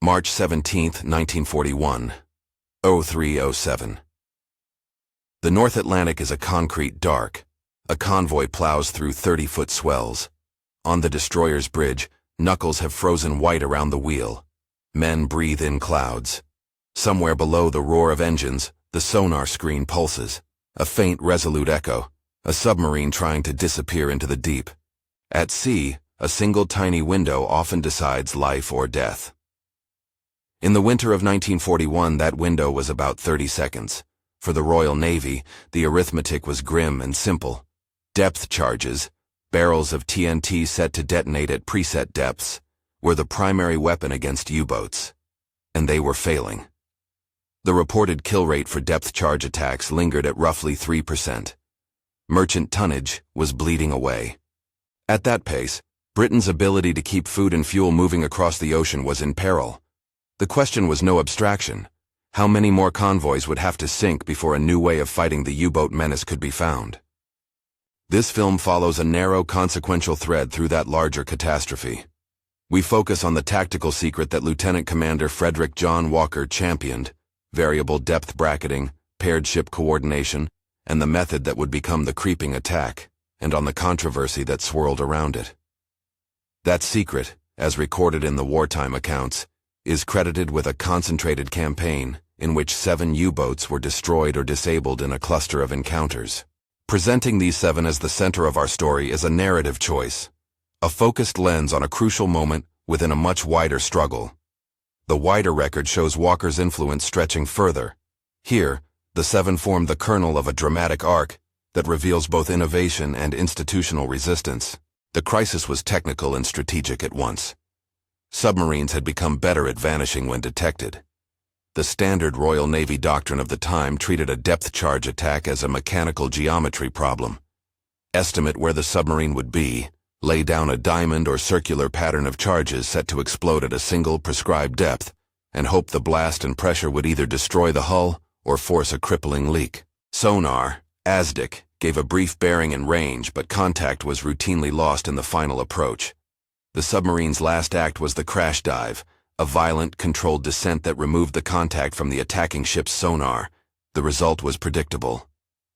March 17, 1941, 0307. The North Atlantic is a concrete dark. A convoy plows through 30-foot swells. On the destroyer's bridge, knuckles have frozen white around the wheel. Men breathe in clouds. Somewhere below the roar of engines, the sonar screen pulses. A faint, resolute echo. A submarine trying to disappear into the deep. At sea, a single tiny window often decides life or death. In the winter of 1941, that window was about 30 seconds. For the Royal Navy, the arithmetic was grim and simple. Depth charges, barrels of TNT set to detonate at preset depths, were the primary weapon against U-boats. And they were failing. The reported kill rate for depth charge attacks lingered at roughly 3%. Merchant tonnage was bleeding away. At that pace, Britain's ability to keep food and fuel moving across the ocean was in peril. The question was no abstraction. How many more convoys would have to sink before a new way of fighting the U-boat menace could be found? This film follows a narrow, consequential thread through that larger catastrophe. We focus on the tactical secret that Lieutenant Commander Frederick John Walker championed: variable depth bracketing, paired ship coordination, and the method that would become the creeping attack, and on the controversy that swirled around it. That secret, as recorded in the wartime accounts, is credited with a concentrated campaign in which 7 U-boats were destroyed or disabled in a cluster of encounters. Presenting these 7 as the center of our story is a narrative choice, a focused lens on a crucial moment within a much wider struggle. The wider record shows Walker's influence stretching further. Here, the 7 form the kernel of a dramatic arc that reveals both innovation and institutional resistance. The crisis was technical and strategic at once. Submarines had become better at vanishing when detected. The standard Royal Navy doctrine of the time treated a depth charge attack as a mechanical geometry problem. Estimate where the submarine would be, lay down a diamond or circular pattern of charges set to explode at a single prescribed depth, and hope the blast and pressure would either destroy the hull or force a crippling leak. Sonar, ASDIC, gave a brief bearing and range, but contact was routinely lost in the final approach. The submarine's last act was the crash dive, a violent, controlled descent that removed the contact from the attacking ship's sonar. The result was predictable.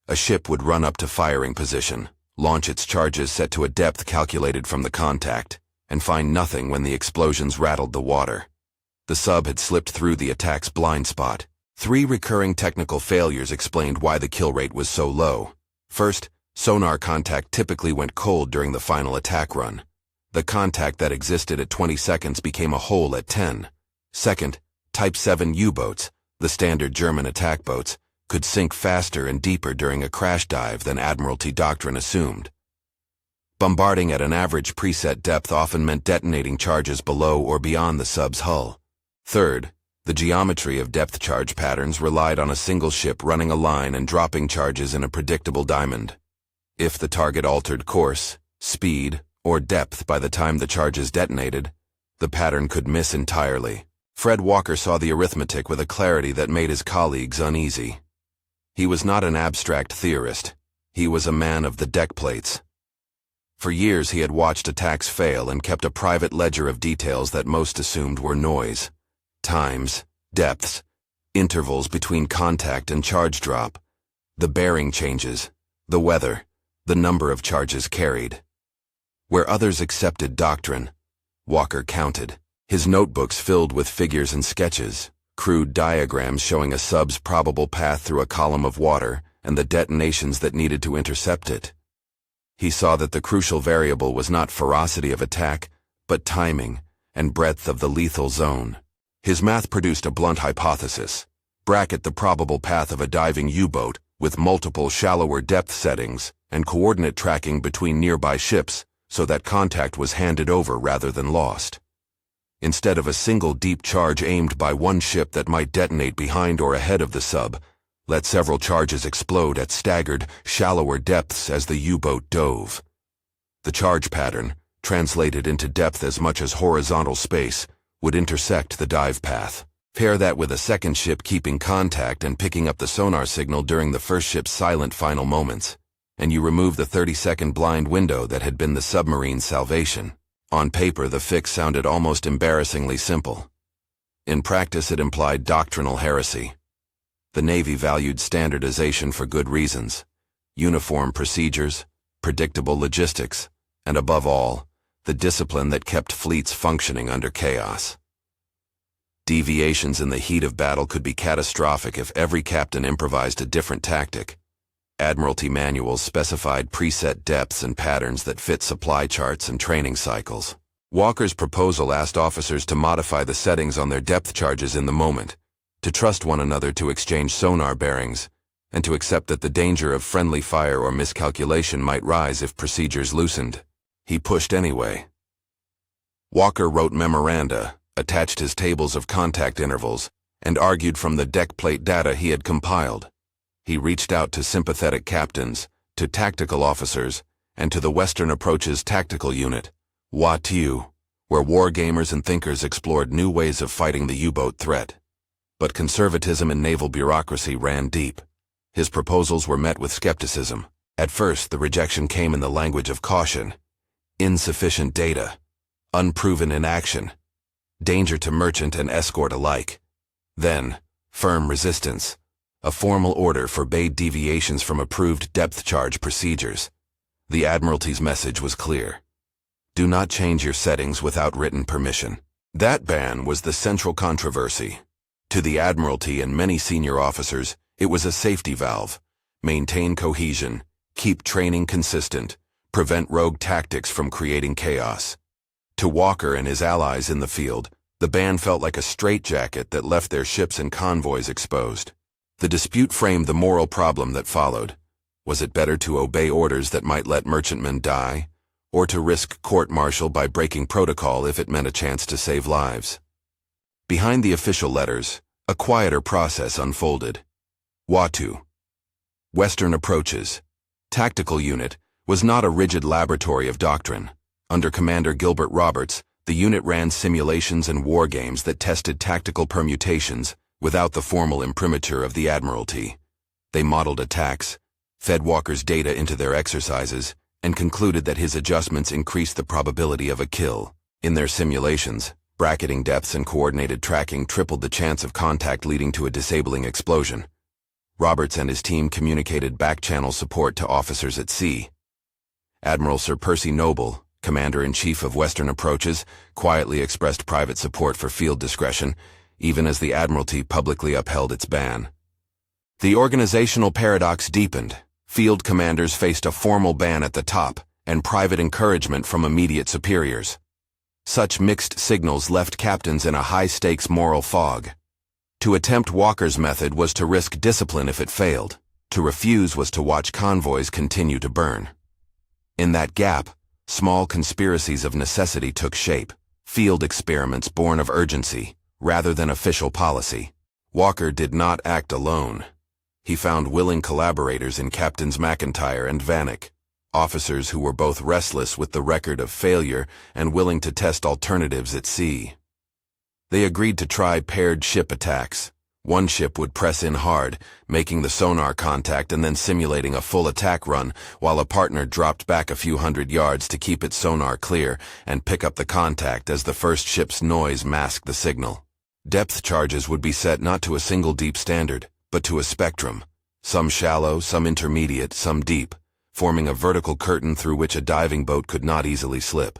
A ship would run up to firing position, launch its charges set to a depth calculated from the contact, and find nothing when the explosions rattled the water. The sub had slipped through the attack's blind spot. 3 recurring technical failures explained why the kill rate was so low. First, sonar contact typically went cold during the final attack run. The contact that existed at 20 seconds became a hole at 10. Second, Type 7 U-boats, the standard German attack boats, could sink faster and deeper during a crash dive than Admiralty doctrine assumed. Bombarding at an average preset depth often meant detonating charges below or beyond the sub's hull. Third, the geometry of depth charge patterns relied on a single ship running a line and dropping charges in a predictable diamond. If the target altered course, speed, or depth by the time the charges detonated, the pattern could miss entirely. Fred Walker saw the arithmetic with a clarity that made his colleagues uneasy. He was not an abstract theorist. He was a man of the deck plates. For years he had watched attacks fail and kept a private ledger of details that most assumed were noise. Times, depths, intervals between contact and charge drop, the bearing changes, the weather, the number of charges carried. Where others accepted doctrine, Walker counted. His notebooks filled with figures and sketches, crude diagrams showing a sub's probable path through a column of water and the detonations that needed to intercept it. He saw that the crucial variable was not ferocity of attack, but timing and breadth of the lethal zone. His math produced a blunt hypothesis: bracket the probable path of a diving U-boat with multiple shallower depth settings and coordinate tracking between nearby ships so that contact was handed over rather than lost. Instead of a single deep charge aimed by one ship that might detonate behind or ahead of the sub, let several charges explode at staggered, shallower depths as the U-boat dove. The charge pattern, translated into depth as much as horizontal space, would intersect the dive path. Pair that with a second ship keeping contact and picking up the sonar signal during the first ship's silent final moments, and you remove the 30-second blind window that had been the submarine's salvation. On paper, the fix sounded almost embarrassingly simple. In practice, it implied doctrinal heresy. The Navy valued standardization for good reasons: uniform procedures, predictable logistics, and above all, the discipline that kept fleets functioning under chaos. Deviations in the heat of battle could be catastrophic if every captain improvised a different tactic. Admiralty manuals specified preset depths and patterns that fit supply charts and training cycles. Walker's proposal asked officers to modify the settings on their depth charges in the moment, to trust one another to exchange sonar bearings, and to accept that the danger of friendly fire or miscalculation might rise if procedures loosened. He pushed anyway. Walker wrote memoranda, attached his tables of contact intervals, and argued from the deck plate data he had compiled. He reached out to sympathetic captains, to tactical officers, and to the Western Approach's tactical unit, WATU, where wargamers and thinkers explored new ways of fighting the U-boat threat. But conservatism in naval bureaucracy ran deep. His proposals were met with skepticism. At first, the rejection came in the language of caution: insufficient data, unproven in action, danger to merchant and escort alike. Then, firm resistance. A formal order forbade deviations from approved depth charge procedures. The Admiralty's message was clear: do not change your settings without written permission. That ban was the central controversy. To the Admiralty and many senior officers, it was a safety valve: maintain cohesion, keep training consistent, prevent rogue tactics from creating chaos. To Walker and his allies in the field, the ban felt like a straitjacket that left their ships and convoys exposed. The dispute framed the moral problem that followed. Was it better to obey orders that might let merchantmen die, or to risk court-martial by breaking protocol if it meant a chance to save lives? Behind the official letters, a quieter process unfolded. WATU, Western Approaches, Tactical Unit, was not a rigid laboratory of doctrine. Under Commander Gilbert Roberts, the unit ran simulations and war games that tested tactical permutations without the formal imprimatur of the Admiralty. They modeled attacks, fed Walker's data into their exercises, and concluded that his adjustments increased the probability of a kill. In their simulations, bracketing depths and coordinated tracking tripled the chance of contact leading to a disabling explosion. Roberts and his team communicated back-channel support to officers at sea. Admiral Sir Percy Noble, Commander-in-Chief of Western Approaches, quietly expressed private support for field discretion, even as the Admiralty publicly upheld its ban. The organizational paradox deepened. Field commanders faced a formal ban at the top and private encouragement from immediate superiors. Such mixed signals left captains in a high-stakes moral fog. To attempt Walker's method was to risk discipline if it failed. To refuse was to watch convoys continue to burn. In that gap, small conspiracies of necessity took shape, field experiments born of urgency, rather than official policy. Walker did not act alone. He found willing collaborators in Captains McIntyre and Vanek, officers who were both restless with the record of failure and willing to test alternatives at sea. They agreed to try paired ship attacks. One ship would press in hard, making the sonar contact and then simulating a full attack run, while a partner dropped back a few hundred yards to keep its sonar clear and pick up the contact as the first ship's noise masked the signal. Depth charges would be set not to a single deep standard, but to a spectrum, some shallow, some intermediate, some deep, forming a vertical curtain through which a diving boat could not easily slip.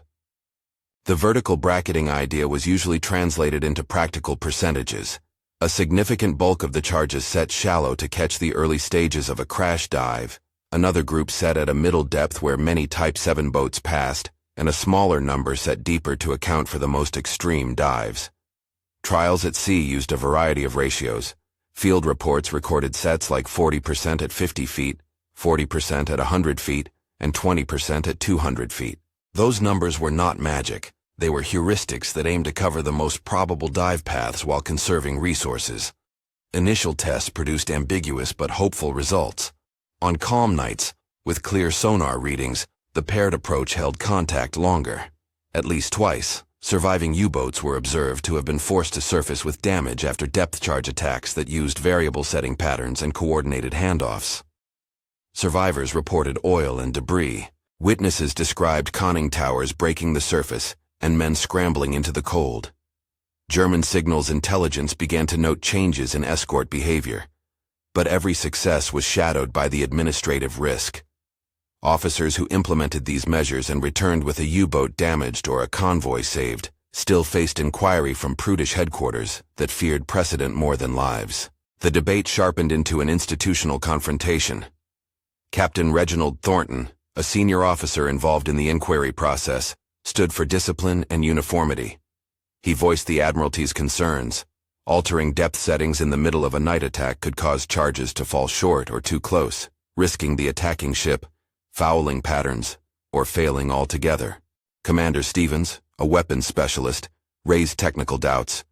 The vertical bracketing idea was usually translated into practical percentages. A significant bulk of the charges set shallow to catch the early stages of a crash dive, another group set at a middle depth where many Type 7 boats passed, and a smaller number set deeper to account for the most extreme dives. Trials at sea used a variety of ratios. Field reports recorded sets like 40% at 50 feet, 40% at 100 feet, and 20% at 200 feet. Those numbers were not magic. They were heuristics that aimed to cover the most probable dive paths while conserving resources. Initial tests produced ambiguous but hopeful results. On calm nights, with clear sonar readings, the paired approach held contact longer. At least twice, surviving U-boats were observed to have been forced to surface with damage after depth charge attacks that used variable setting patterns and coordinated handoffs. Survivors reported oil and debris. Witnesses described conning towers breaking the surface and men scrambling into the cold. German signals intelligence began to note changes in escort behavior. But every success was shadowed by the administrative risk. Officers who implemented these measures and returned with a U-boat damaged or a convoy saved still faced inquiry from prudish headquarters that feared precedent more than lives. The debate sharpened into an institutional confrontation. Captain Reginald Thornton, a senior officer involved in the inquiry process, stood for discipline and uniformity. He voiced the Admiralty's concerns. Altering depth settings in the middle of a night attack could cause charges to fall short or too close, risking the attacking ship, fouling patterns, or failing altogether. Commander Stevens, a weapons specialist, raised technical doubts.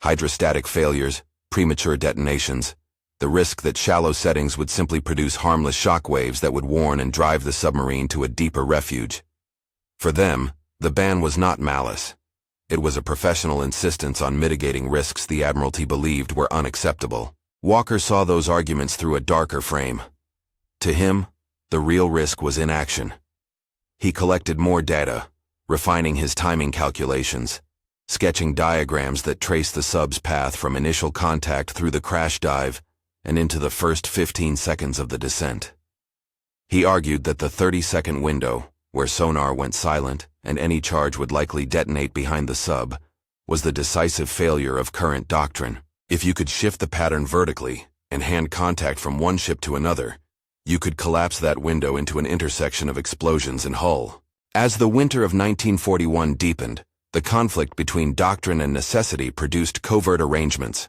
Hydrostatic failures, premature detonations, the risk that shallow settings would simply produce harmless shock waves that would warn and drive the submarine to a deeper refuge. For them, the ban was not malice. It was a professional insistence on mitigating risks the Admiralty believed were unacceptable. Walker saw those arguments through a darker frame. To him, the real risk was inaction. He collected more data, refining his timing calculations, sketching diagrams that traced the sub's path from initial contact through the crash dive and into the first 15 seconds of the descent. He argued that the 30-second window, where sonar went silent and any charge would likely detonate behind the sub, was the decisive failure of current doctrine. If you could shift the pattern vertically and hand contact from one ship to another, you could collapse that window into an intersection of explosions and hull. As the winter of 1941 deepened, the conflict between doctrine and necessity produced covert arrangements.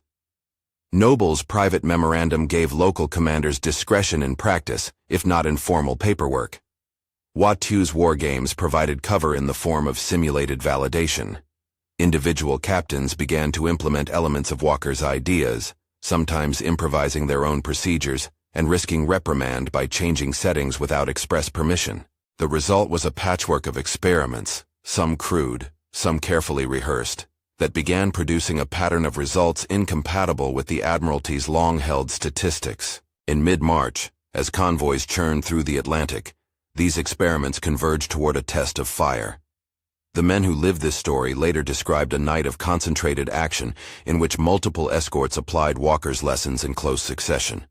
Noble's private memorandum gave local commanders discretion in practice, if not in formal paperwork. Watteau's war games provided cover in the form of simulated validation. Individual captains began to implement elements of Walker's ideas, sometimes improvising their own procedures and risking reprimand by changing settings without express permission. The result was a patchwork of experiments, some crude, some carefully rehearsed, that began producing a pattern of results incompatible with the Admiralty's long-held statistics. In mid-March, as convoys churned through the Atlantic, these experiments converged toward a test of fire. The men who lived this story later described a night of concentrated action in which multiple escorts applied Walker's lessons in close succession.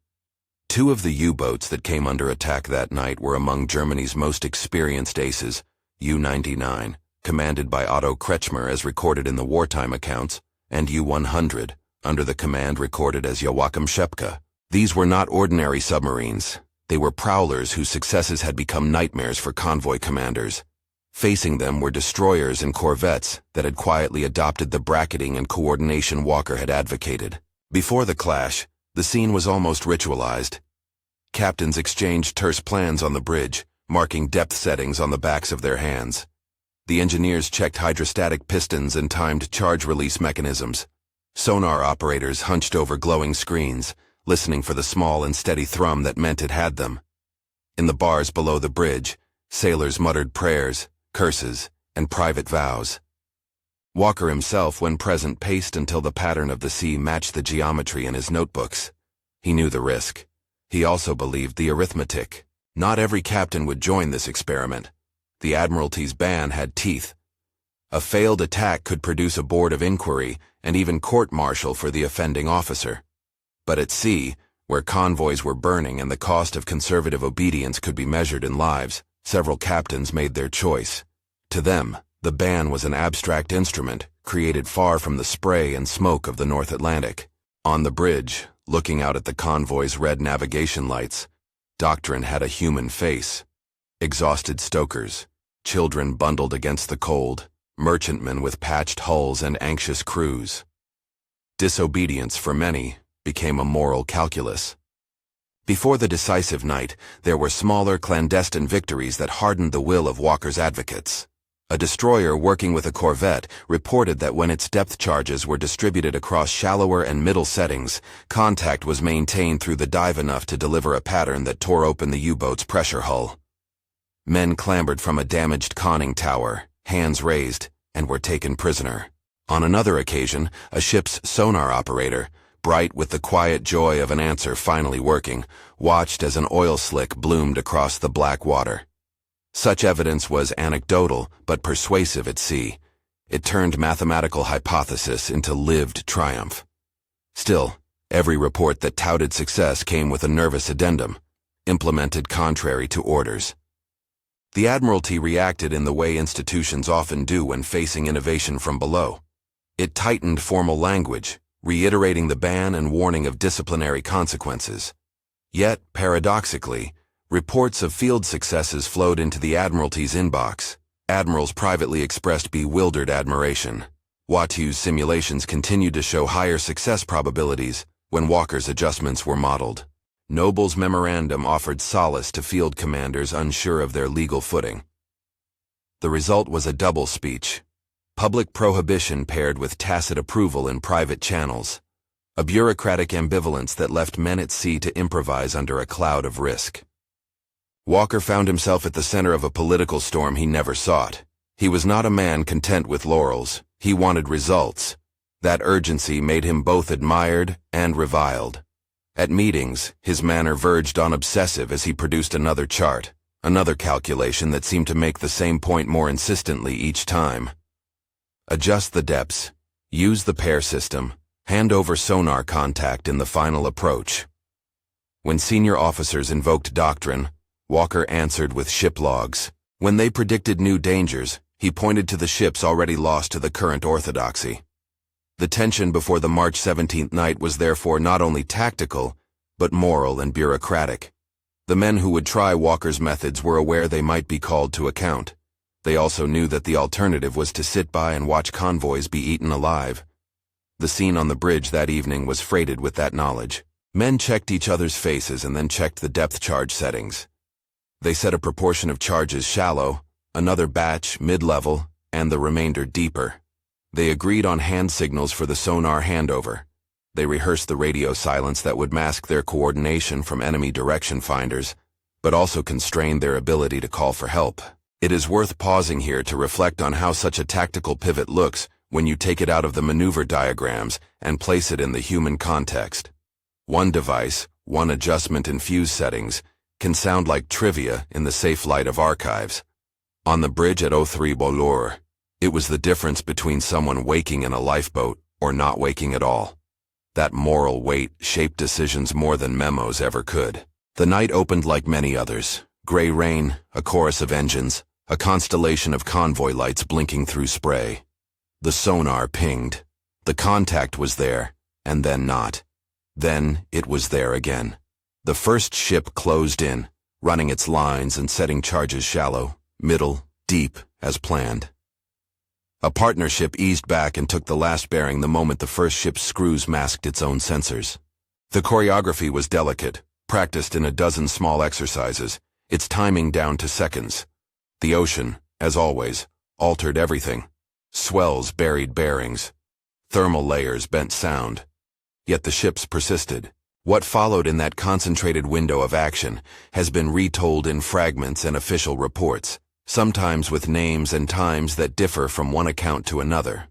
Two of the U-boats that came under attack that night were among Germany's most experienced aces, U-99, commanded by Otto Kretschmer as recorded in the wartime accounts, and U-100, under the command recorded as Joachim Schepke. These were not ordinary submarines. They were prowlers whose successes had become nightmares for convoy commanders. Facing them were destroyers and corvettes that had quietly adopted the bracketing and coordination Walker had advocated. Before the clash, the scene was almost ritualized. Captains exchanged terse plans on the bridge, marking depth settings on the backs of their hands. The engineers checked hydrostatic pistons and timed charge release mechanisms. Sonar operators hunched over glowing screens, listening for the small and steady thrum that meant it had them. In the bars below the bridge, sailors muttered prayers, curses, and private vows. Walker himself, when present, paced until the pattern of the sea matched the geometry in his notebooks. He knew the risk. He also believed the arithmetic. Not every captain would join this experiment. The Admiralty's ban had teeth. A failed attack could produce a board of inquiry and even court-martial for the offending officer. But at sea, where convoys were burning and the cost of conservative obedience could be measured in lives, several captains made their choice. To them, the ban was an abstract instrument, created far from the spray and smoke of the North Atlantic. On the bridge, looking out at the convoy's red navigation lights, doctrine had a human face. Exhausted stokers, children bundled against the cold, merchantmen with patched hulls and anxious crews. Disobedience, for many, became a moral calculus. Before the decisive night, there were smaller clandestine victories that hardened the will of Walker's advocates. A destroyer working with a corvette reported that when its depth charges were distributed across shallower and middle settings, contact was maintained through the dive enough to deliver a pattern that tore open the U-boat's pressure hull. Men clambered from a damaged conning tower, hands raised, and were taken prisoner. On another occasion, a ship's sonar operator, bright with the quiet joy of an answer finally working, watched as an oil slick bloomed across the black water. Such evidence was anecdotal but persuasive at sea. It turned mathematical hypothesis into lived triumph. Still, every report that touted success came with a nervous addendum, implemented contrary to orders. The Admiralty reacted in the way institutions often do when facing innovation from below. It tightened formal language, reiterating the ban and warning of disciplinary consequences. Yet, paradoxically, reports of field successes flowed into the Admiralty's inbox. Admirals privately expressed bewildered admiration. Wattieux's simulations continued to show higher success probabilities when Walker's adjustments were modeled. Noble's memorandum offered solace to field commanders unsure of their legal footing. The result was a double speech. Public prohibition paired with tacit approval in private channels. A bureaucratic ambivalence that left men at sea to improvise under a cloud of risk. Walker found himself at the center of a political storm he never sought. He was not a man content with laurels. He wanted results. That urgency made him both admired and reviled. At meetings, his manner verged on obsessive as he produced another chart, another calculation that seemed to make the same point more insistently each time. Adjust the depths, use the pair system, hand over sonar contact in the final approach. When senior officers invoked doctrine, Walker answered with ship logs. When they predicted new dangers, he pointed to the ships already lost to the current orthodoxy. The tension before the March 17th night was therefore not only tactical, but moral and bureaucratic. The men who would try Walker's methods were aware they might be called to account. They also knew that the alternative was to sit by and watch convoys be eaten alive. The scene on the bridge that evening was freighted with that knowledge. Men checked each other's faces and then checked the depth charge settings. They set a proportion of charges shallow, another batch mid-level, and the remainder deeper. They agreed on hand signals for the sonar handover. They rehearsed the radio silence that would mask their coordination from enemy direction finders, but also constrained their ability to call for help. It is worth pausing here to reflect on how such a tactical pivot looks when you take it out of the maneuver diagrams and place it in the human context. One device, one adjustment in fuse settings, can sound like trivia in the safe light of archives. On the bridge at 03 Boulogne, it was the difference between someone waking in a lifeboat or not waking at all. That moral weight shaped decisions more than memos ever could. The night opened like many others. Gray rain, a chorus of engines, a constellation of convoy lights blinking through spray. The sonar pinged. The contact was there, and then not. Then it was there again. The first ship closed in, running its lines and setting charges shallow, middle, deep, as planned. A partnership eased back and took the last bearing the moment the first ship's screws masked its own sensors. The choreography was delicate, practiced in a dozen small exercises, its timing down to seconds. The ocean, as always, altered everything. Swells buried bearings. Thermal layers bent sound. Yet the ships persisted. What followed in that concentrated window of action has been retold in fragments and official reports, sometimes with names and times that differ from one account to another.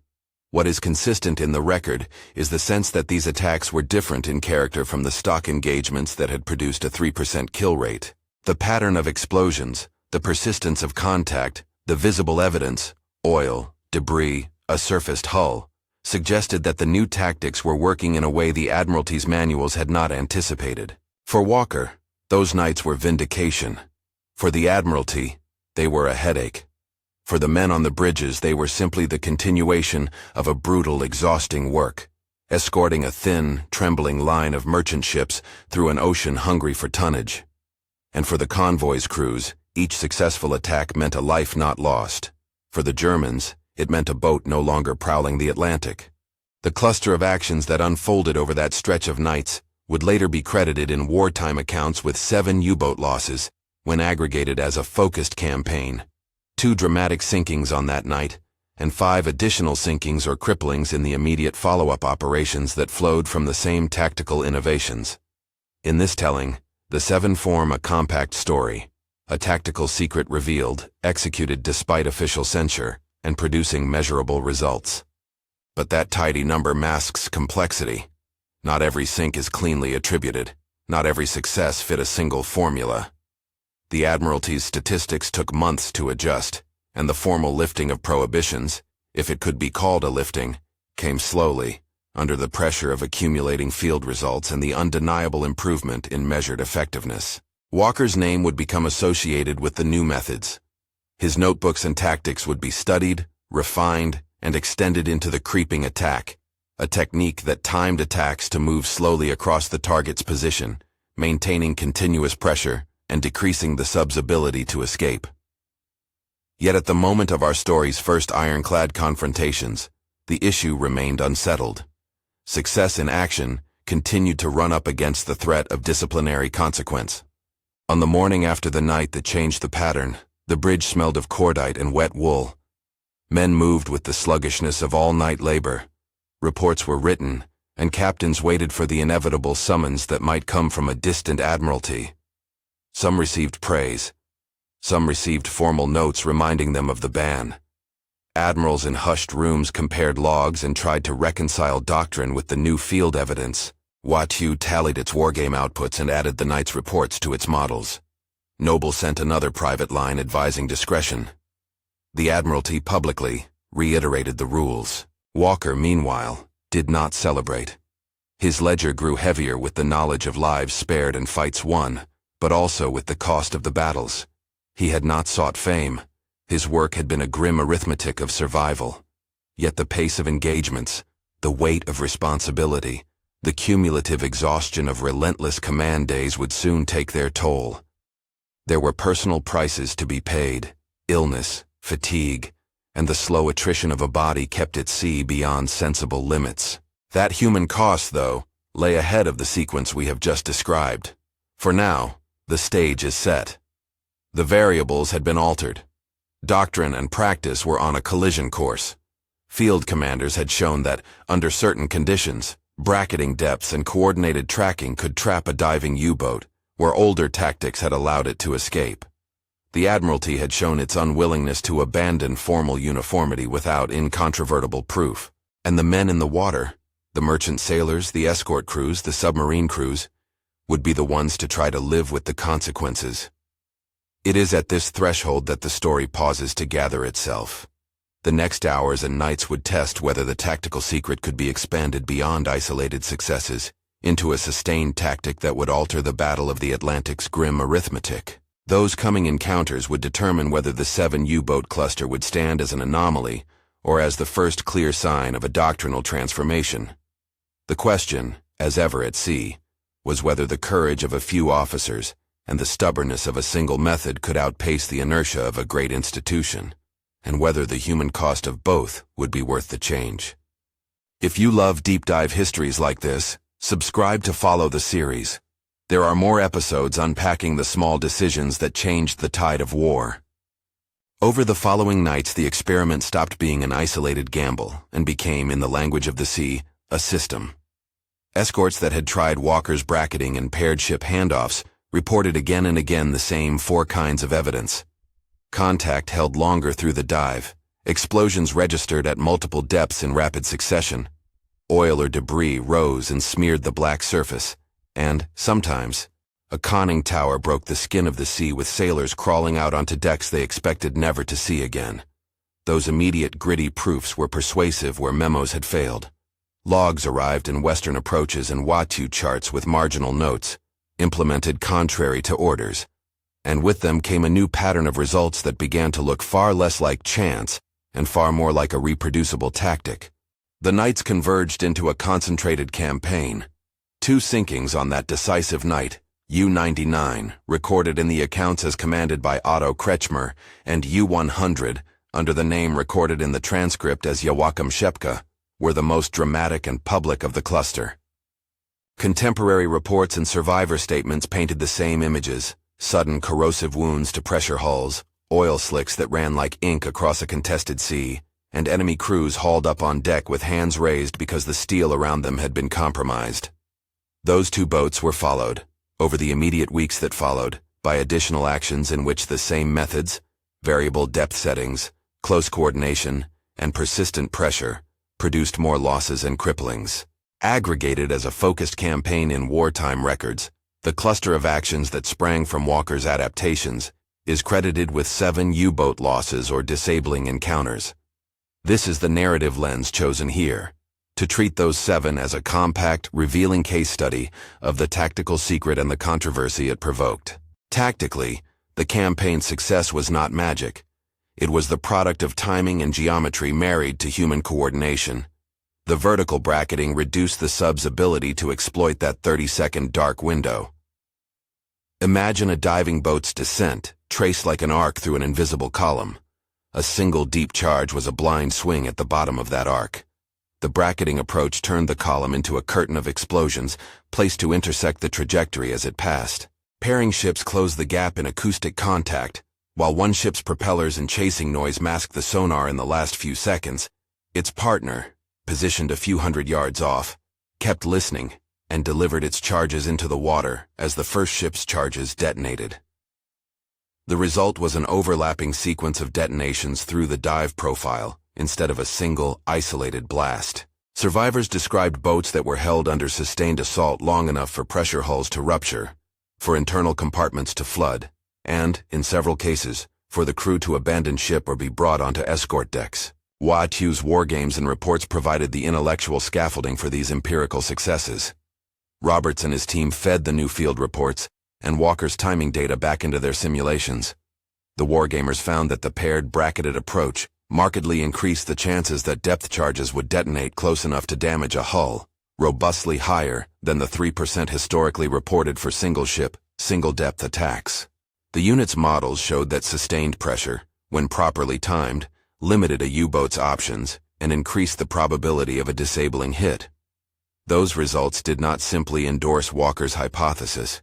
What is consistent in the record is the sense that these attacks were different in character from the stock engagements that had produced a 3% kill rate. The pattern of explosions, the persistence of contact, the visible evidence, oil, debris, a surfaced hull, suggested that the new tactics were working in a way the Admiralty's manuals had not anticipated. For Walker, those nights were vindication. For the Admiralty, they were a headache. For the men on the bridges, they were simply the continuation of a brutal, exhausting work, escorting a thin, trembling line of merchant ships through an ocean hungry for tonnage. And for the convoy's crews, each successful attack meant a life not lost. For the Germans, it meant a boat no longer prowling the Atlantic. The cluster of actions that unfolded over that stretch of nights would later be credited in wartime accounts with 7 U-boat losses, when aggregated as a focused campaign, 2 dramatic sinkings on that night, and 5 additional sinkings or cripplings in the immediate follow-up operations that flowed from the same tactical innovations. In this telling, the 7 form a compact story, a tactical secret revealed, executed despite official censure, and producing measurable results. But that tidy number masks complexity. Not every sink is cleanly attributed. Not every success fit a single formula. The Admiralty's statistics took months to adjust, and the formal lifting of prohibitions, if it could be called a lifting, came slowly, under the pressure of accumulating field results and the undeniable improvement in measured effectiveness. Walker's name would become associated with the new methods. His notebooks and tactics would be studied, refined, and extended into the creeping attack, a technique that timed attacks to move slowly across the target's position, maintaining continuous pressure and decreasing the sub's ability to escape. Yet at the moment of our story's first ironclad confrontations, the issue remained unsettled. Success in action continued to run up against the threat of disciplinary consequence. On the morning after the night that changed the pattern, the bridge smelled of cordite and wet wool. Men moved with the sluggishness of all-night labor. Reports were written, and captains waited for the inevitable summons that might come from a distant admiralty. Some received praise. Some received formal notes reminding them of the ban. Admirals in hushed rooms compared logs and tried to reconcile doctrine with the new field evidence. Watteau tallied its wargame outputs and added the night's reports to its models. Noble sent another private line advising discretion. The Admiralty publicly reiterated the rules. Walker, meanwhile, did not celebrate. His ledger grew heavier with the knowledge of lives spared and fights won, but also with the cost of the battles. He had not sought fame. His work had been a grim arithmetic of survival. Yet the pace of engagements, the weight of responsibility, the cumulative exhaustion of relentless command days would soon take their toll. There were personal prices to be paid: illness, fatigue, and the slow attrition of a body kept at sea beyond sensible limits. That human cost, though, lay ahead of the sequence we have just described. For now, the stage is set. The variables had been altered. Doctrine and practice were on a collision course. Field commanders had shown that, under certain conditions, bracketing depths and coordinated tracking could trap a diving U-boat, where older tactics had allowed it to escape. The Admiralty had shown its unwillingness to abandon formal uniformity without incontrovertible proof. And the men in the water, the merchant sailors, the escort crews, the submarine crews, would be the ones to try to live with the consequences. It is at this threshold that the story pauses to gather itself. The next hours and nights would test whether the tactical secret could be expanded beyond isolated successes into a sustained tactic that would alter the Battle of the Atlantic's grim arithmetic. Those coming encounters would determine whether the 7 U-boat cluster would stand as an anomaly or as the first clear sign of a doctrinal transformation. The question, as ever at sea, was whether the courage of a few officers and the stubbornness of a single method could outpace the inertia of a great institution, and whether the human cost of both would be worth the change. If you love deep dive histories like this, subscribe to follow the series. There are more episodes unpacking the small decisions that changed the tide of war. Over the following nights, the experiment stopped being an isolated gamble and became, in the language of the sea, a system. Escorts that had tried Walker's bracketing and paired ship handoffs reported again and again the same 4 kinds of evidence. Contact held longer through the dive, explosions registered at multiple depths in rapid succession, oil or debris rose and smeared the black surface, and, sometimes, a conning tower broke the skin of the sea with sailors crawling out onto decks they expected never to see again. Those immediate gritty proofs were persuasive where memos had failed. Logs arrived in Western approaches and Watteau charts with marginal notes, implemented contrary to orders, and with them came a new pattern of results that began to look far less like chance and far more like a reproducible tactic. The nights converged into a concentrated campaign. 2 sinkings on that decisive night, U-99, recorded in the accounts as commanded by Otto Kretschmer, and U-100, under the name recorded in the transcript as Joachim Schepke, were the most dramatic and public of the cluster. Contemporary reports and survivor statements painted the same images: sudden corrosive wounds to pressure hulls, oil slicks that ran like ink across a contested sea, and enemy crews hauled up on deck with hands raised because the steel around them had been compromised. Those 2 boats were followed, over the immediate weeks that followed, by additional actions in which the same methods, variable depth settings, close coordination, and persistent pressure, produced more losses and cripplings. Aggregated as a focused campaign in wartime records, the cluster of actions that sprang from Walker's adaptations is credited with 7 U-boat losses or disabling encounters. This is the narrative lens chosen here, to treat those 7 as a compact, revealing case study of the tactical secret and the controversy it provoked. Tactically, the campaign's success was not magic. It was the product of timing and geometry married to human coordination. The vertical bracketing reduced the sub's ability to exploit that 30-second dark window. Imagine a diving boat's descent, traced like an arc through an invisible column. A single deep charge was a blind swing at the bottom of that arc. The bracketing approach turned the column into a curtain of explosions, placed to intersect the trajectory as it passed. Pairing ships closed the gap in acoustic contact, while one ship's propellers and chasing noise masked the sonar in the last few seconds. Its partner, positioned a few hundred yards off, kept listening and delivered its charges into the water as the first ship's charges detonated. The result was an overlapping sequence of detonations through the dive profile, instead of a single, isolated blast. Survivors described boats that were held under sustained assault long enough for pressure hulls to rupture, for internal compartments to flood, and, in several cases, for the crew to abandon ship or be brought onto escort decks. Watyu's wargames and reports provided the intellectual scaffolding for these empirical successes. Roberts and his team fed the new field reports and Walker's timing data back into their simulations. The wargamers found that the paired bracketed approach markedly increased the chances that depth charges would detonate close enough to damage a hull, robustly higher than the 3% historically reported for single-ship, single-depth attacks. The unit's models showed that sustained pressure, when properly timed, limited a U-boat's options and increased the probability of a disabling hit. Those results did not simply endorse Walker's hypothesis.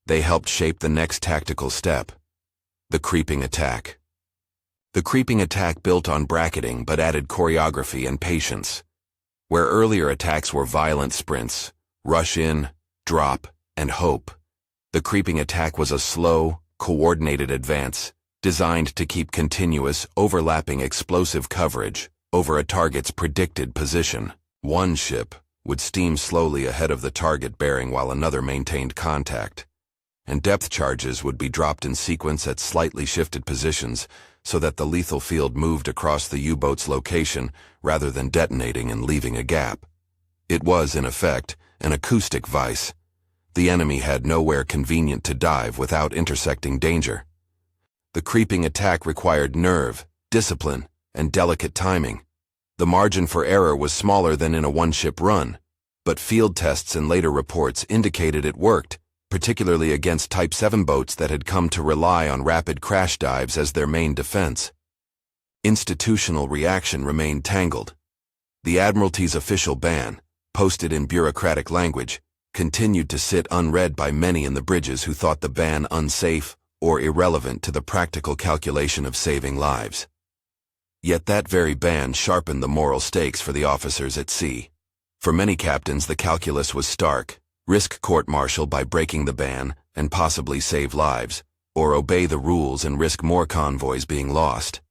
They helped shape the next tactical step: the creeping attack. The creeping attack built on bracketing but added choreography and patience. Where earlier attacks were violent sprints, rush in, drop, and hope, the creeping attack was a slow, coordinated advance, designed to keep continuous, overlapping explosive coverage over a target's predicted position. One ship would steam slowly ahead of the target bearing while another maintained contact, and depth charges would be dropped in sequence at slightly shifted positions so that the lethal field moved across the U-boat's location rather than detonating and leaving a gap. It was, in effect, an acoustic vice. The enemy had nowhere convenient to dive without intersecting danger. The creeping attack required nerve, discipline, and delicate timing. The margin for error was smaller than in a one-ship run, but field tests and later reports indicated it worked, particularly against Type 7 boats that had come to rely on rapid crash dives as their main defense. Institutional reaction remained tangled. The Admiralty's official ban, posted in bureaucratic language, continued to sit unread by many in the bridges who thought the ban unsafe or irrelevant to the practical calculation of saving lives. Yet that very ban sharpened the moral stakes for the officers at sea. For many captains, the calculus was stark: risk court-martial by breaking the ban and possibly save lives, or obey the rules and risk more convoys being lost.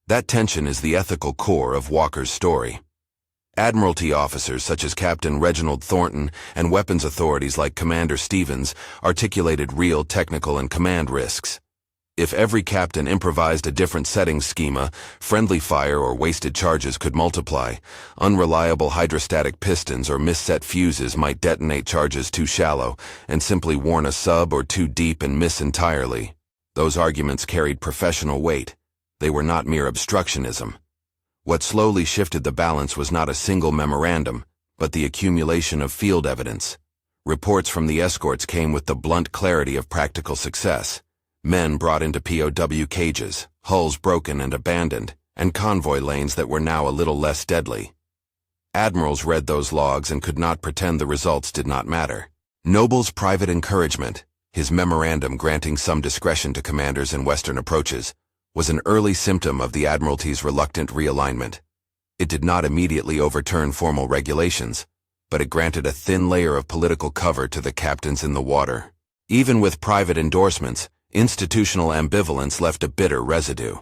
That tension is the ethical core of Walker's story. Admiralty officers such as Captain Reginald Thornton and weapons authorities like Commander Stevens articulated real technical and command risks. If every captain improvised a different settings schema, friendly fire or wasted charges could multiply. Unreliable hydrostatic pistons or misset fuses might detonate charges too shallow and simply warn a sub, or too deep and miss entirely. Those arguments carried professional weight. They were not mere obstructionism. What slowly shifted the balance was not a single memorandum, but the accumulation of field evidence. Reports from the escorts came with the blunt clarity of practical success. Men brought into POW cages, hulls broken and abandoned, and convoy lanes that were now a little less deadly. Admirals read those logs and could not pretend the results did not matter. Noble's private encouragement, his memorandum granting some discretion to commanders in Western approaches, was an early symptom of the Admiralty's reluctant realignment. It did not immediately overturn formal regulations, but it granted a thin layer of political cover to the captains in the water. Even with private endorsements, institutional ambivalence left a bitter residue.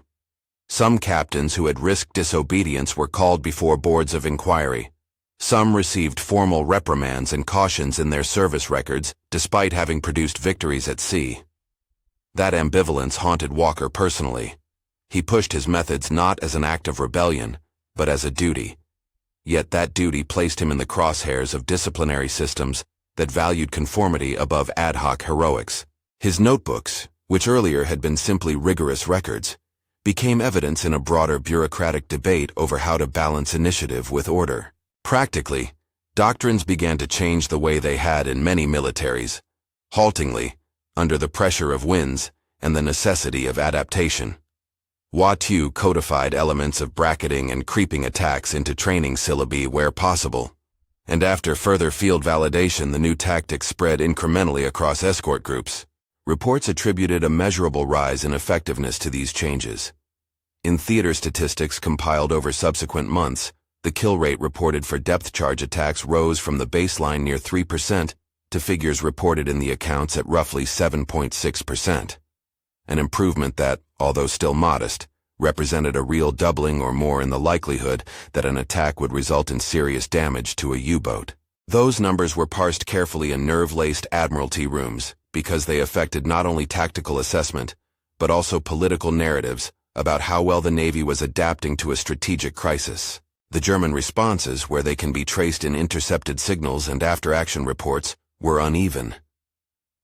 Some captains who had risked disobedience were called before boards of inquiry. Some received formal reprimands and cautions in their service records, despite having produced victories at sea. That ambivalence haunted Walker personally. He pushed his methods not as an act of rebellion, but as a duty. Yet that duty placed him in the crosshairs of disciplinary systems that valued conformity above ad hoc heroics. His notebooks, which earlier had been simply rigorous records, became evidence in a broader bureaucratic debate over how to balance initiative with order. Practically, doctrines began to change the way they had in many militaries, haltingly, under the pressure of winds and the necessity of adaptation. Hua-Tu codified elements of bracketing and creeping attacks into training syllabi where possible, and after further field validation the new tactics spread incrementally across escort groups. Reports attributed a measurable rise in effectiveness to these changes. In theater statistics compiled over subsequent months, the kill rate reported for depth charge attacks rose from the baseline near 3% to figures reported in the accounts at roughly 7.6%. An improvement that, although still modest, represented a real doubling or more in the likelihood that an attack would result in serious damage to a U-boat. Those numbers were parsed carefully in nerve-laced admiralty rooms because they affected not only tactical assessment, but also political narratives about how well the Navy was adapting to a strategic crisis. The German responses, where they can be traced in intercepted signals and after-action reports, were uneven.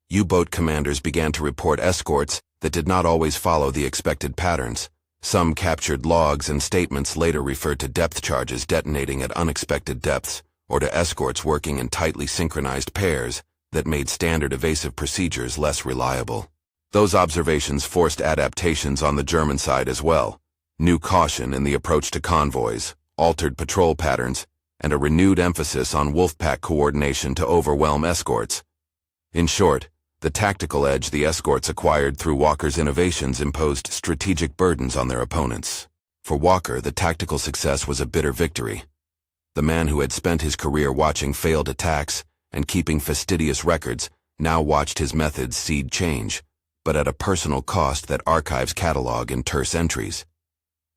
U-boat commanders began to report escorts that did not always follow the expected patterns. Some captured logs and statements later referred to depth charges detonating at unexpected depths, or to escorts working in tightly synchronized pairs that made standard evasive procedures less reliable. Those observations forced adaptations on the German side as well. New caution in the approach to convoys, altered patrol patterns, and a renewed emphasis on wolfpack coordination to overwhelm escorts. In short, the tactical edge the escorts acquired through Walker's innovations imposed strategic burdens on their opponents. For Walker, the tactical success was a bitter victory. The man who had spent his career watching failed attacks and keeping fastidious records now watched his methods seed change, but at a personal cost that archives catalog in terse entries.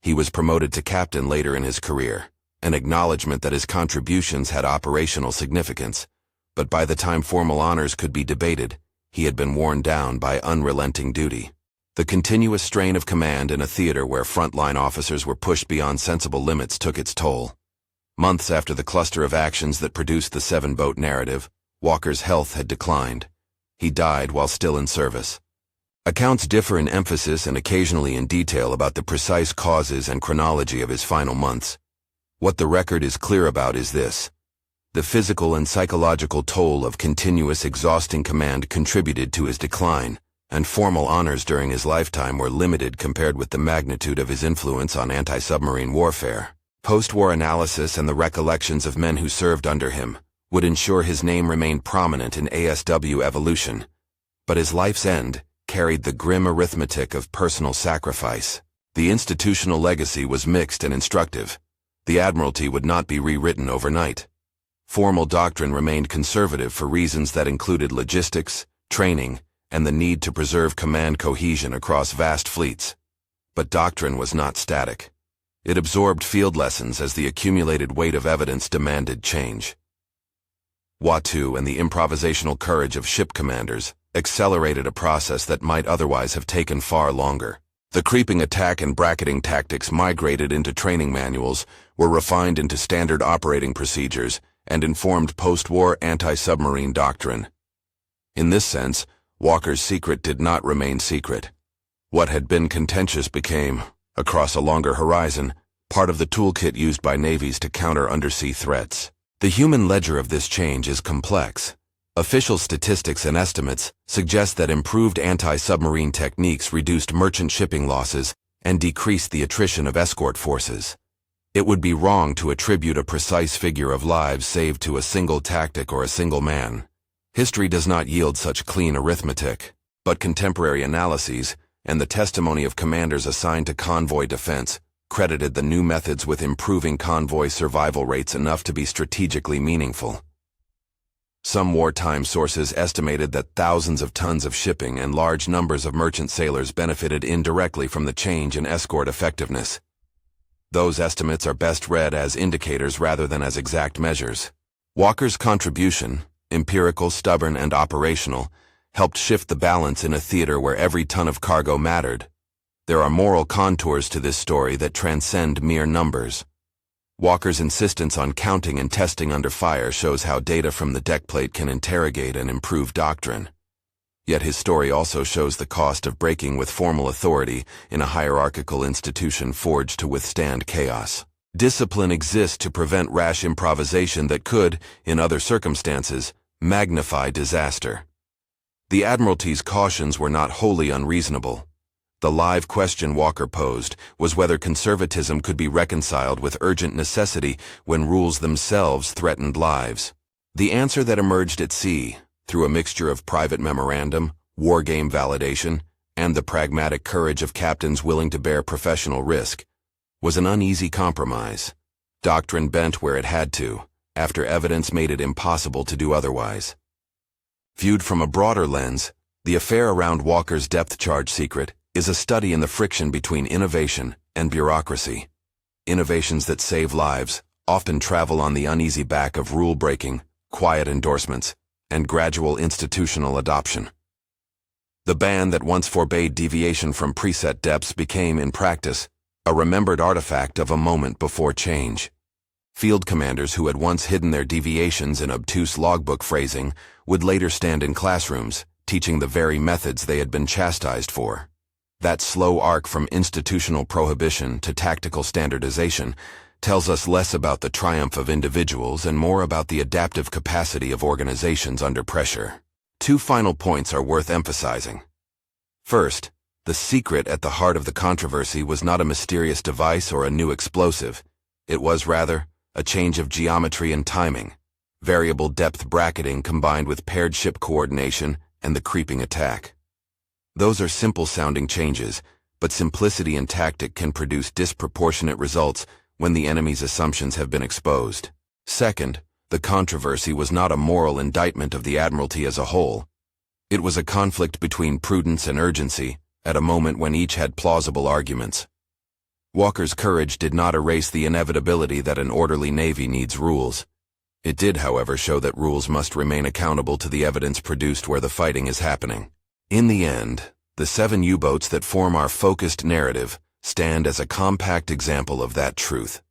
He was promoted to captain later in his career, an acknowledgement that his contributions had operational significance, but by the time formal honors could be debated, he had been worn down by unrelenting duty. The continuous strain of command in a theater where frontline officers were pushed beyond sensible limits took its toll. Months after the cluster of actions that produced the seven-boat narrative, Walker's health had declined. He died while still in service. Accounts differ in emphasis and occasionally in detail about the precise causes and chronology of his final months. What the record is clear about is this: the physical and psychological toll of continuous exhausting command contributed to his decline, and formal honors during his lifetime were limited compared with the magnitude of his influence on anti-submarine warfare. Post-war analysis and the recollections of men who served under him would ensure his name remained prominent in ASW evolution, but his life's end carried the grim arithmetic of personal sacrifice. The institutional legacy was mixed and instructive. The Admiralty would not be rewritten overnight. Formal doctrine remained conservative for reasons that included logistics, training, and the need to preserve command cohesion across vast fleets. But doctrine was not static. It absorbed field lessons as the accumulated weight of evidence demanded change. Hua-Tu and the improvisational courage of ship commanders accelerated a process that might otherwise have taken far longer. The creeping attack and bracketing tactics migrated into training manuals, were refined into standard operating procedures, and informed post-war anti-submarine doctrine. In this sense, Walker's secret did not remain secret. What had been contentious became, across a longer horizon, part of the toolkit used by navies to counter undersea threats. The human ledger of this change is complex. Official statistics and estimates suggest that improved anti-submarine techniques reduced merchant shipping losses and decreased the attrition of escort forces. It would be wrong to attribute a precise figure of lives saved to a single tactic or a single man. History does not yield such clean arithmetic, but contemporary analyses and the testimony of commanders assigned to convoy defense credited the new methods with improving convoy survival rates enough to be strategically meaningful. Some wartime sources estimated that thousands of tons of shipping and large numbers of merchant sailors benefited indirectly from the change in escort effectiveness. Those estimates are best read as indicators rather than as exact measures. Walker's contribution, empirical, stubborn, and operational, helped shift the balance in a theater where every ton of cargo mattered. There are moral contours to this story that transcend mere numbers. Walker's insistence on counting and testing under fire shows how data from the deckplate can interrogate and improve doctrine. Yet his story also shows the cost of breaking with formal authority in a hierarchical institution forged to withstand chaos. Discipline exists to prevent rash improvisation that could, in other circumstances, magnify disaster. The Admiralty's cautions were not wholly unreasonable. The live question Walker posed was whether conservatism could be reconciled with urgent necessity when rules themselves threatened lives. The answer that emerged at sea, through a mixture of private memorandum, wargame validation, and the pragmatic courage of captains willing to bear professional risk, was an uneasy compromise. Doctrine bent where it had to, after evidence made it impossible to do otherwise. Viewed from a broader lens, the affair around Walker's depth charge secret is a study in the friction between innovation and bureaucracy. Innovations that save lives often travel on the uneasy back of rule-breaking, quiet endorsements, and gradual institutional adoption. The ban that once forbade deviation from preset depths became, in practice, a remembered artifact of a moment before change. Field commanders who had once hidden their deviations in obtuse logbook phrasing would later stand in classrooms, teaching the very methods they had been chastised for. That slow arc from institutional prohibition to tactical standardization tells us less about the triumph of individuals and more about the adaptive capacity of organizations under pressure. Two final points are worth emphasizing. First, the secret at the heart of the controversy was not a mysterious device or a new explosive. It was, rather, a change of geometry and timing, variable depth bracketing combined with paired ship coordination and the creeping attack. Those are simple-sounding changes, but simplicity in tactic can produce disproportionate results when the enemy's assumptions have been exposed. Second, the controversy was not a moral indictment of the Admiralty as a whole. It was a conflict between prudence and urgency, at a moment when each had plausible arguments. Walker's courage did not erase the inevitability that an orderly navy needs rules. It did, however, show that rules must remain accountable to the evidence produced where the fighting is happening. In the end, the 7 U-boats that form our focused narrative stand as a compact example of that truth.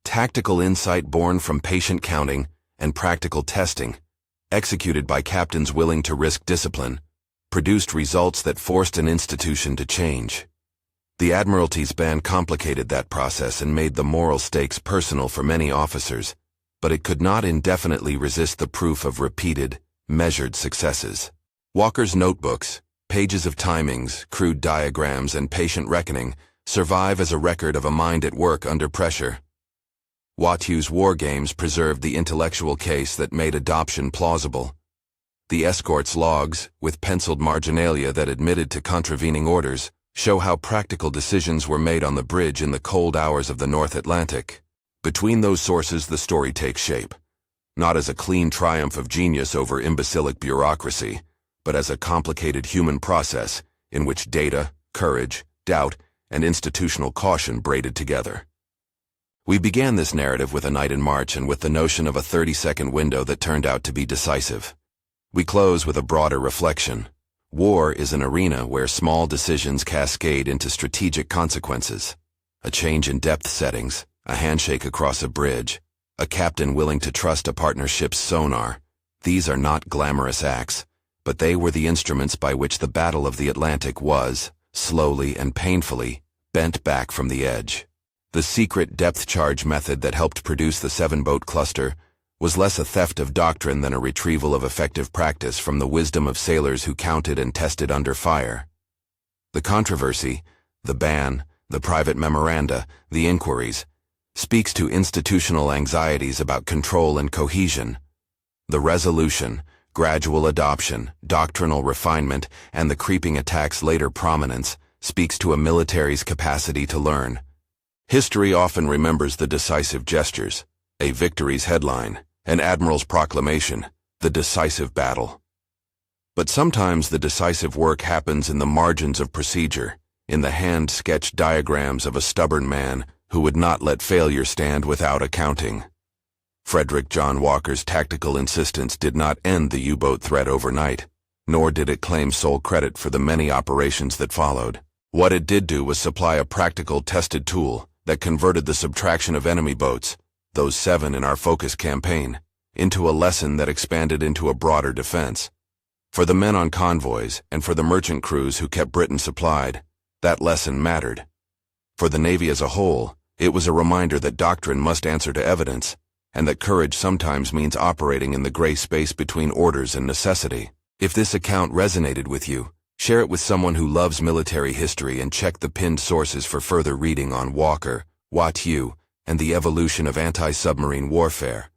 Tactical insight born from patient counting and practical testing, executed by captains willing to risk discipline, produced results that forced an institution to change. The Admiralty's ban complicated that process and made the moral stakes personal for many officers, but it could not indefinitely resist the proof of repeated, measured successes. Walker's notebooks, pages of timings, crude diagrams, and patient reckoning survive as a record of a mind at work under pressure. Watew's war games preserved the intellectual case that made adoption plausible. The escort's logs, with penciled marginalia that admitted to contravening orders, show how practical decisions were made on the bridge in the cold hours of the North Atlantic. Between those sources, the story takes shape, not as a clean triumph of genius over imbecilic bureaucracy, but as a complicated human process in which data, courage, doubt, and institutional caution braided together. We began this narrative with a night in March and with the notion of a 30-second window that turned out to be decisive. We close with a broader reflection. War is an arena where small decisions cascade into strategic consequences. A change in depth settings, a handshake across a bridge, a captain willing to trust a partnership's sonar. These are not glamorous acts, but they were the instruments by which the Battle of the Atlantic was, slowly and painfully, bent back from the edge. The secret depth charge method that helped produce the 7-boat cluster was less a theft of doctrine than a retrieval of effective practice from the wisdom of sailors who counted and tested under fire. The controversy, the ban, the private memoranda, the inquiries, speaks to institutional anxieties about control and cohesion. The resolution, gradual adoption, doctrinal refinement, and the creeping attack's later prominence speaks to a military's capacity to learn. History often remembers the decisive gestures, a victory's headline, an admiral's proclamation, the decisive battle. But sometimes the decisive work happens in the margins of procedure, in the hand-sketched diagrams of a stubborn man who would not let failure stand without accounting. Frederick John Walker's tactical insistence did not end the U-boat threat overnight, nor did it claim sole credit for the many operations that followed. What it did do was supply a practical, tested tool, that converted the subtraction of enemy boats, those 7 in our focus campaign, into a lesson that expanded into a broader defense. For the men on convoys and for the merchant crews who kept Britain supplied, that lesson mattered. For the Navy as a whole, it was a reminder that doctrine must answer to evidence, and that courage sometimes means operating in the gray space between orders and necessity. If this account resonated with you, share it with someone who loves military history and check the pinned sources for further reading on Walker, Watteau, and the evolution of anti-submarine warfare.